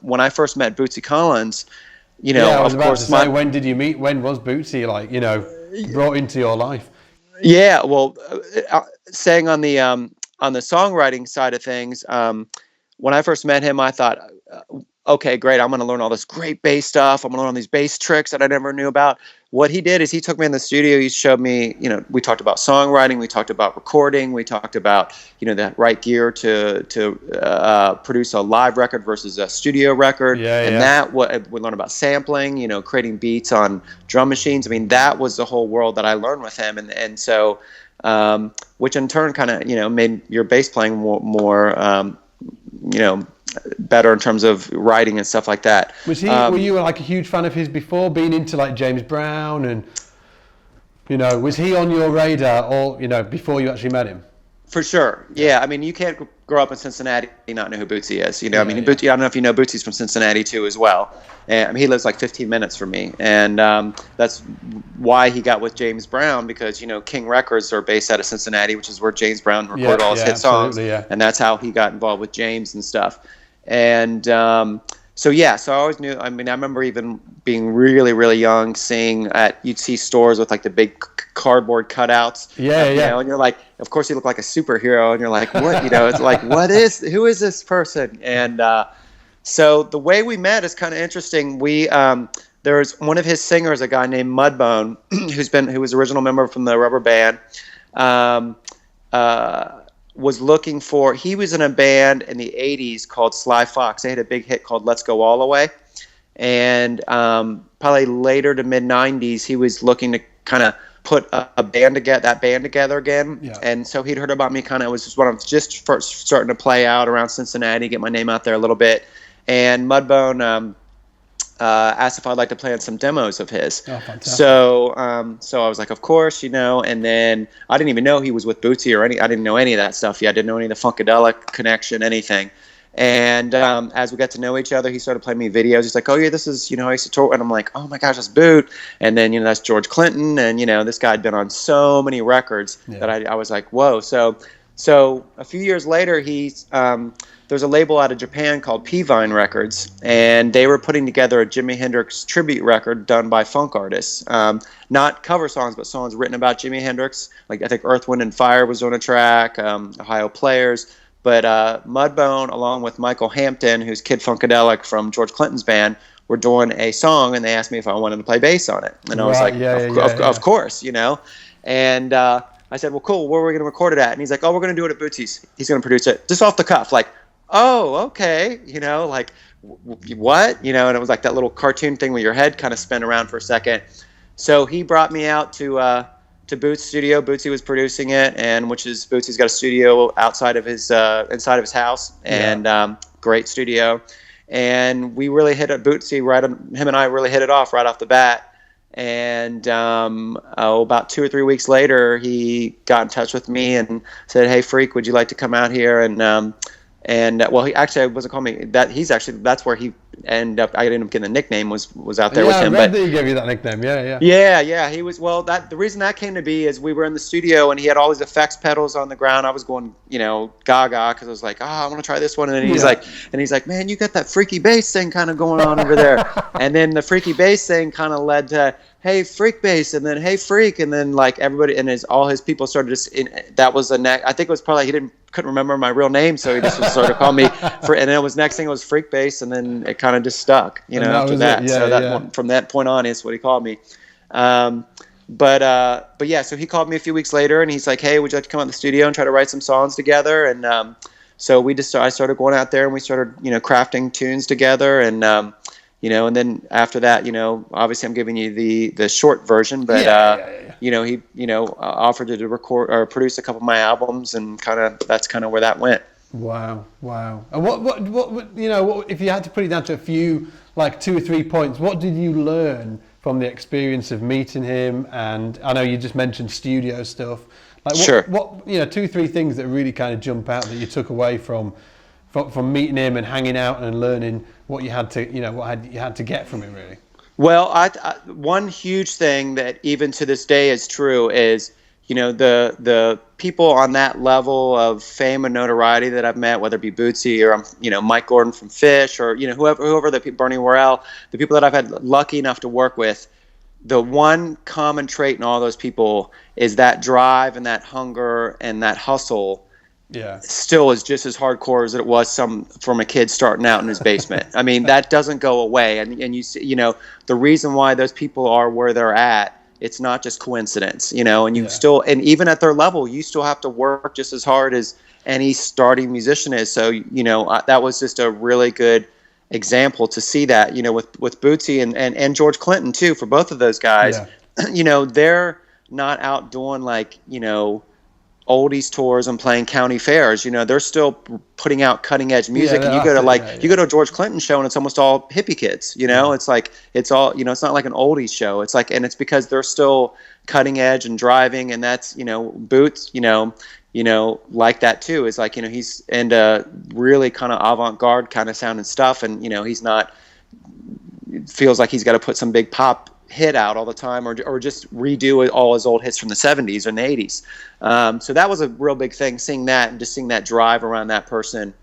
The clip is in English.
when I first met Bootsy Collins, Yeah, I was of about to course, say, when did you meet? When was Bootsy brought into your life? yeah, well, saying on the songwriting side of things, when I first met him, I thought, okay, great, I'm going to learn all this great bass stuff. I'm going to learn all these bass tricks that I never knew about. What he did is he took me in the studio. He showed me, we talked about songwriting, we talked about recording, we talked about, the right gear to produce a live record versus a studio record, Yeah, and yeah. that what we learned about sampling, creating beats on drum machines. I mean, that was the whole world that I learned with him, and so, which in turn kind of made your bass playing more better in terms of writing and stuff like that. Were you like a huge fan of his before, being into like James Brown, and was he on your radar, or before you actually met him? For sure, yeah. I mean, you can't grow up in Cincinnati and not know who Bootsy is. I mean, Yeah. Bootsy, I don't know if you know, Bootsy's from Cincinnati too as well. And I mean, he lives like 15 minutes from me, and that's why he got with James Brown, because King Records are based out of Cincinnati, which is where James Brown recorded all his hit songs, yeah. and that's how he got involved with James and stuff. And so yeah, so I always knew. I mean, I remember even being really, really young, seeing you'd see stores with like the big cardboard cutouts. Yeah. And you're like, of course, you look like a superhero, and you're like, what? It's like, who is this person? And so the way we met is kind of interesting. There's one of his singers, a guy named Mudbone, who was original member from the Rubber Band. Was looking for, he was in a band in the 80s called Sly Fox. They had a big hit called Let's Go All the Way. And probably later to mid 90s, he was looking to kind of put that band together again. Yeah. And so he'd heard about me, kind of was just when I was just first starting to play out around Cincinnati, get my name out there a little bit. And Mudbone asked if I'd like to play on some demos of his. Oh, fantastic. So I was like, of course, and then I didn't even know he was with Bootsy I didn't know any of that stuff yet. I didn't know any of the Funkadelic connection, anything. And as we got to know each other, he started playing me videos. He's like, oh yeah, this is, I used to tour. And I'm like, oh my gosh, that's Boot. And then, that's George Clinton. And, this guy had been on so many records that I was like, whoa. So a few years later, there's a label out of Japan called P-Vine Records, and they were putting together a Jimi Hendrix tribute record done by funk artists. Not cover songs, but songs written about Jimi Hendrix. Like, I think Earth, Wind & Fire was on a track, Ohio Players. But Mudbone, along with Michael Hampton, who's Kid Funkadelic from George Clinton's band, were doing a song, and they asked me if I wanted to play bass on it. And I was like, of course, And I said, well, cool, where are we going to record it at? And he's like, oh, we're going to do it at Bootsy's. He's going to produce it just off the cuff. Like, oh, okay, like, what? And it was like that little cartoon thing where your head kind of spun around for a second. So he brought me out to Boots' studio. Bootsy was producing it, and Bootsy's got a studio outside of his inside of his house, and great studio. And we really hit it. Bootsy, him and I really hit it off right off the bat. And about 2 or 3 weeks later, he got in touch with me and said, "Hey, Freak, would you like to come out here?" And well, he actually wasn't calling me that. That's where he ended up. I ended up getting the nickname was out there with him. Yeah, I read that he gave you that nickname. Yeah. Yeah. He was, well, the reason that came to be is we were in the studio and he had all these effects pedals on the ground. I was going, gaga, because I was like, I want to try this one. And he's like, man, you got that freaky bass thing kind of going on over there. And then the freaky bass thing kind of led to, hey, Freak Bass, and then hey, Freak, and then like everybody and all his people started that was the next. I think it was probably couldn't remember my real name, so he just sort of called me and then next thing it was Freak Bass, and then it kind of just stuck, after that. From that point on is what he called me. But yeah, so he called me a few weeks later, and he's like, hey, would you like to come out in the studio and try to write some songs together? And so I started going out there, and we started crafting tunes together, and and then after that, obviously I'm giving you the short version, but he offered to record or produce a couple of my albums, and that's kind of where that went. Wow. And what if you had to put it down to a few, like 2 or 3 points, what did you learn from the experience of meeting him? And I know you just mentioned studio stuff. Like what 2 or 3 things that really kind of jump out that you took away from meeting him and hanging out and learning what you had to, you had to get from him, really? Well, one huge thing that even to this day is true is the people on that level of fame and notoriety that I've met, whether it be Bootsy or Mike Gordon from Fish, or whoever the people, Bernie Worrell, the people that I've had lucky enough to work with, the one common trait in all those people is that drive and that hunger and that hustle. Yeah. Still is just as hardcore as it was from a kid starting out in his basement. I mean, that doesn't go away. And you see, the reason why those people are where they're at, it's not just coincidence, and you still, and even at their level, you still have to work just as hard as any starting musician is. So, that was just a really good example to see that, with Bootsy and George Clinton too, for both of those guys. Yeah. They're not out doing like, oldies tours and playing county fairs. They're still putting out cutting edge music. And you go to you go to a George Clinton show and it's almost all hippie kids. It's like it's all it's not like an oldies show. It's like, and it's because they're still cutting edge and driving. And that's Boots like that too. Is like he's into really kind of avant-garde kind of sounding stuff, and he's not feels like he's got to put some big pop hit out all the time, or just redo all his old hits from the 70s and the 80s. So that was a real big thing, seeing that and just seeing that drive around that person.